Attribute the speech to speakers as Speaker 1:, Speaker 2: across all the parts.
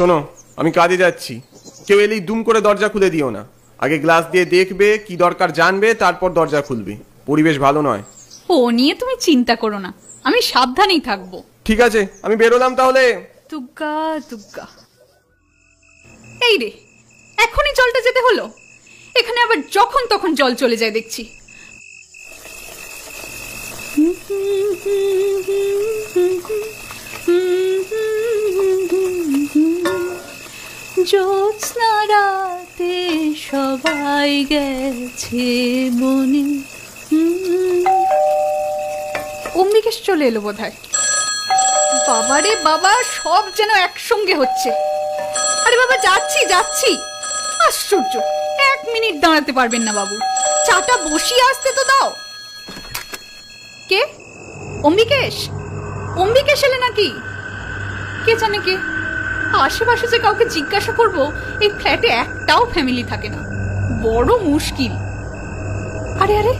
Speaker 1: শোনো, আমি কাজে যাচ্ছি। কেউ এলেই দুম করে দরজা খুলে দিও না। আগে গ্লাস দিয়ে দেখবে, কি দরকার জানবে, তারপর দরজা খুলবে। পরিবেশ ভালো নয়।
Speaker 2: ও নিয়ে তুমি চিন্তা করো না, আমি সাবধানেই থাকবো।
Speaker 1: ঠিক আছে, আমি বেরোলাম তাহলে।
Speaker 2: দুগ্গা দুগ্গা। এই রে, এখনই জলটা যেতে হলো। এখানে আবার যখন তখন জল চলে যায় দেখছি। জ্যোৎস্না রাতে সবাই গেছে বনে। অম্বিকেশ চলে এলো বোধহয়। বাবারে বাবা, সব যেন একসঙ্গে হচ্ছে। আরে বাবা, যাচ্ছি যাচ্ছি। আশ্চর্য, 1 মিনিট দাঁড়াতে পারবেন না বাবু? চাটা বসিয়ে আসতে তো দাও। কে? অম্বিকেশ? অম্বিকেশ এলে নাকি? কে জানে কে। আশেপাশে যে কাউকে জিজ্ঞাসা করব, এই ফ্ল্যাটে একটাও ফ্যামিলি থাকে না, বড় মুশকিল। আরে আরে,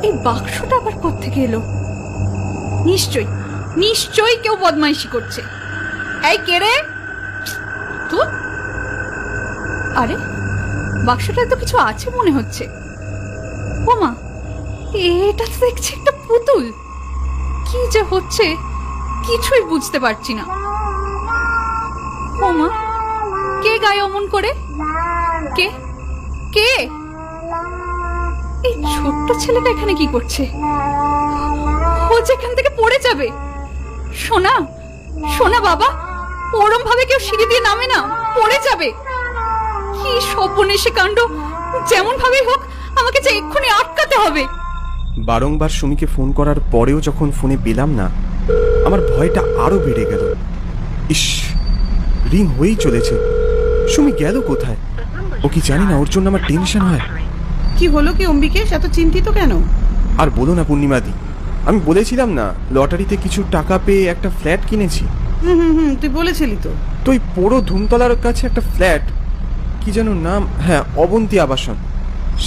Speaker 2: এই বাক্সটা আবার কোত্থেকে এলো? নিশ্চয়ই নিশ্চয়ই কেউ বদমাইশি করছে। এই কে রে? আরে, বাক্সটায় তো কিছু আছে মনে হচ্ছে। ও মা, এটা তো দেখছি একটা পুতুল। কি যে হচ্ছে কিছুই বুঝতে পারছি না। ও মা, কে গায়ে অমন করে? কে কে? এই ছোট্ট ছেলেটা এখানে কি করছে? ও যেখান থেকে পড়ে যাবে। সোনা, সোনা বাবা, ওরম ভাবে কেউ সিঁড়ি দিয়ে নামে না, পড়ে যাবে। কি সর্বনেশে কাণ্ড! যেমন ভাবেই হোক আমাকে যে এক্ষুনি আটকাতে হবে।
Speaker 1: বারংবার সুমিকে ফোন করার পরেও যখন ফোনে পেলাম না, আমার ভয়টা আরো বেড়ে গেল। ইস, রিং হয়েই চলেছে। সুমি গেল কোথায়? ও কি জানি না ওর জন্য আমার টেনশন হয়।
Speaker 3: কি হলো কি অম্বিকেশ, এত চিন্তিত কেন?
Speaker 1: আর বলো না পূর্ণিমাদি, আমি বলেছিলাম না লটারিতে কিছু টাকা পেয়ে একটা ফ্ল্যাট কিনেছি।
Speaker 3: তুই বলেছিলি তো।
Speaker 1: তো ওই পুরো ধুমতলার কাছে একটা ফ্ল্যাট, কি যেন নাম, হ্যাঁ অবন্তী আবাসন,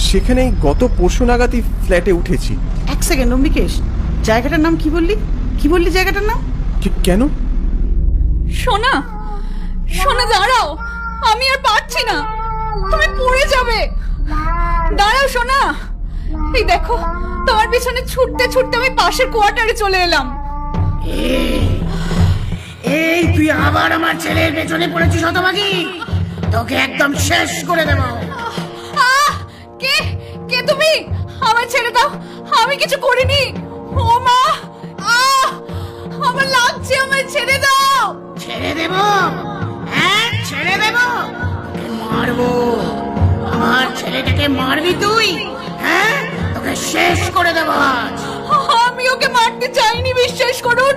Speaker 1: সেখানেই গত পরশু নাগাদই ফ্ল্যাটে উঠেছি।
Speaker 3: 1 সেকেন্ড অম্বিকেশ, জায়গাটার নাম কি বললি? কি বললি জায়গাটার নাম?
Speaker 1: কেন?
Speaker 2: সোনা, সোনা দাঁড়াও, আমি আর পারছি না, তুমি পড়ে যাবে। দাঁড়াও সোনা, এই দেখো তোমার পিছনে ছুটতে ছুটতে আমি পাশের কোয়ার্টারে চলে এলাম।
Speaker 4: এই তুই আবার আমার ছেলের পেছনে পড়েছিস হতভাগী, তোকে একদম শেষ করে দেব।
Speaker 2: কে কে তুমি? আমার ছেড়ে দাও, আমি কিছু করিনি। ও মা, আমার লাগছে, আমার ছেড়ে দাও।
Speaker 4: ছেড়ে দেব? হ্যাঁ ছেড়ে দেব, মারবো। আমার ছেলেটাকে মারবি তুই? হ্যাঁ, তোকে শেষ করে দেব।
Speaker 2: আমি ওকে মারতে চাইনি, বিশ্বাস করুন।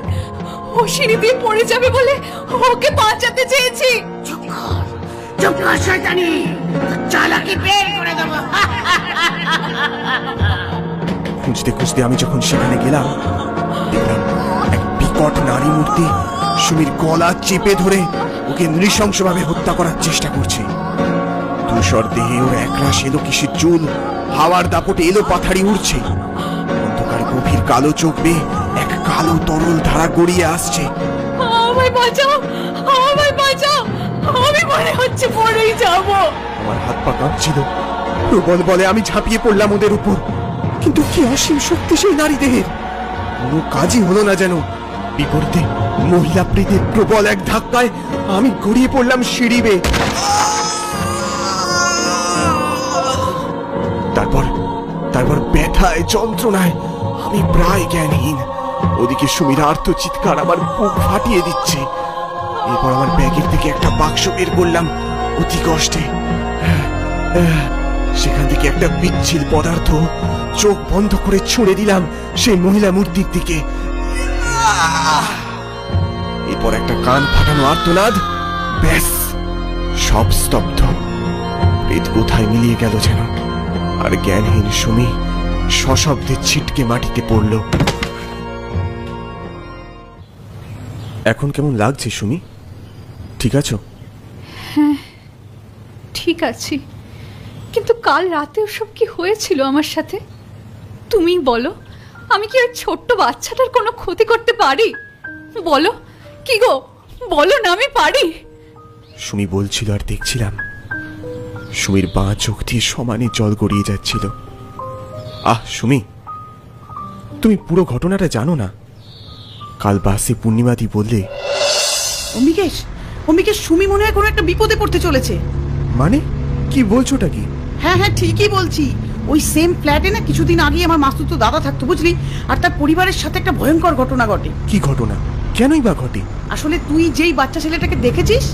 Speaker 2: ও সিঁড়ি দিয়ে পড়ে যাবে বলে ওকে বাঁচাতে চেয়েছি।
Speaker 4: চুপ কর, চুপ কর শয়তানি, চালাকি বের করে দেব।
Speaker 1: খুঁজতে খুঁজতে আমি যখন সেখানে গেলাম, দেখলাম এক বিকট নারী মূর্তি সুমির গলা চেপে ধরে ওকে নৃশংসভাবে হত্যা করার চেষ্টা করছে। ধূসর দেহে ওর একরাশ এলো কিসের চুল হাওয়ার দাপটে এলো পাথাড়ি উড়ছে। অন্ধকার গভীর কালো চোখ বেয়ে এক কালো তরল ধারা গড়িয়ে আসছে।
Speaker 2: আমায় বাঁচাও, আমায় বাঁচাও, আমি মনে হচ্ছে পড়েই যাব।
Speaker 1: আমার হাত পা কাঁপছিল। প্রবল বলে আমি ঝাঁপিয়ে পড়লাম ওদের উপর, কিন্তু কি অসীম শক্তি সেই নারী দেহের! কোনো কাজই হলো না যেন। বিপরীতে মহিলা প্রীতির প্রবল এক ধাক্কায় আমি গড়িয়ে পড়লাম সিঁড়ি বেয়ে। তারপর ব্যথায় যন্ত্রণায় আমি প্রায় জ্ঞানহীন। ওদিকে সুমির আর্ত চিৎকার আমার বুক ফাটিয়ে দিচ্ছে। এরপর আমার ব্যাগের থেকে একটা বাক্স বের করলাম অতি কষ্টে। সেখান থেকে একটা পিচ্ছিল পদার্থ চোখ বন্ধ করে ছুঁড়ে দিলাম সেই মহিলা মূর্তির দিকে। এরপর একটা কান ফাটানো আর্তনাদ, ব্যাস সব স্তব্ধ। প্রেত কোথায় মিলিয়ে গেল যেন, আর জ্ঞানহীন সুমি সশব্দে ছিটকে মাটিতে পড়ল। এখন কেমন লাগছে সুমি? ঠিক আছো?
Speaker 2: হ্যাঁ ঠিক আছি, কিন্তু কাল রাতে ওসব কি হয়েছিল আমার সাথে? তুমি বলো, আমি কি ওই ছোট্ট বাচ্চাটার কোনো ক্ষতি করতে পারি? বলো কি গো, বলো না আমি পারি?
Speaker 1: সুমি বলছিল আর দেখছিলাম সুমির বাঁ চোখ দিয়ে সমানে জল গড়িয়ে যাচ্ছিল। সুমি, তুমি পুরো ঘটনাটা জানো না? কাল বাসে পূর্ণিমাদি বললে।
Speaker 3: অম্বিকেশ, অম্বিকেশ, সুমি মনে হয় কোনো একটা বিপদে পড়তে চলেছে।
Speaker 1: মানে কি বলছোটা কি?
Speaker 3: হ্যাঁ হ্যাঁ, ঠিকই বলছি। ওই সেম ফ্ল্যাটে না কিছুদিন আগে আমার মাসতুতো দাদা থাকতো, বুঝলি? আর তার পরিবারের সাথে একটা ভয়ঙ্কর ঘটনা ঘটে।
Speaker 1: কি ঘটনা? কেনই বা ঘটে?
Speaker 3: আসলে তুই যেই বাচ্চা ছেলেটাকে দেখেছিস,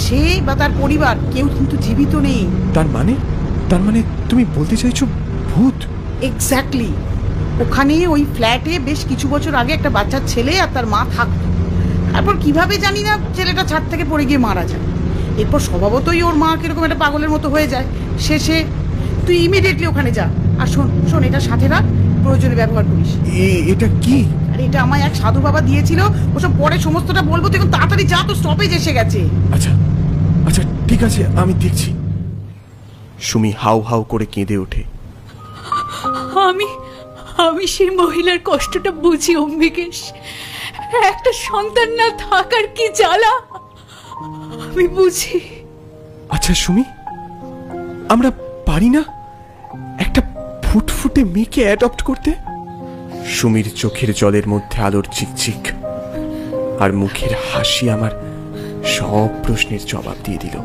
Speaker 3: সে বা তার পরিবার কেউ কিন্তু জীবিত নেই।
Speaker 1: তার মানে তুমি বলতে চাইছো ভূত?
Speaker 3: এক্স্যাক্টলি। ওখানে ওই ফ্ল্যাটে বেশ কিছু বছর আগে একটা বাচ্চার ছেলে আর তার মা থাকতো। তারপর কিভাবে জানি না ছেলেটা ছাদ থেকে পড়ে গিয়ে মারা যায়। এরপর স্বভাবতই ওর মা কিরকম একটা পাগলের মতো হয়ে যায়। শেষে তুই ইমিডিয়েটলি ওখানে যা। আর শোন, এটা সাথে রাখ, প্রয়োজনে ব্যবহার করিস।
Speaker 1: এটা কি?
Speaker 3: আর এটা আমায় এক সাধু বাবা দিয়েছিল। ওসব পরে সমস্তটা বলবো, তুই এখন তাড়াতাড়ি যা, তো স্টপেজ এসে গেছে।
Speaker 1: আচ্ছা আচ্ছা, ঠিক আছে, আমি দেখছি। সুমি হাউ হাউ করে কেঁদে ওঠে।
Speaker 2: আমি সেই মহিলার কষ্টটা বুঝি অম্বিকেশ। একটা সন্তান না থাকার কি জ্বালা আমি বুঝি।
Speaker 1: আচ্ছা সুমি, আমরা পারি না একটা ফুটফুটে মেয়েকে অ্যাডপ্ট করতে? সুমির চোখের জলের মধ্যে আলোর চিকচিক আর মুখের হাসি আমার সব প্রশ্নের জবাব দিয়ে দিল।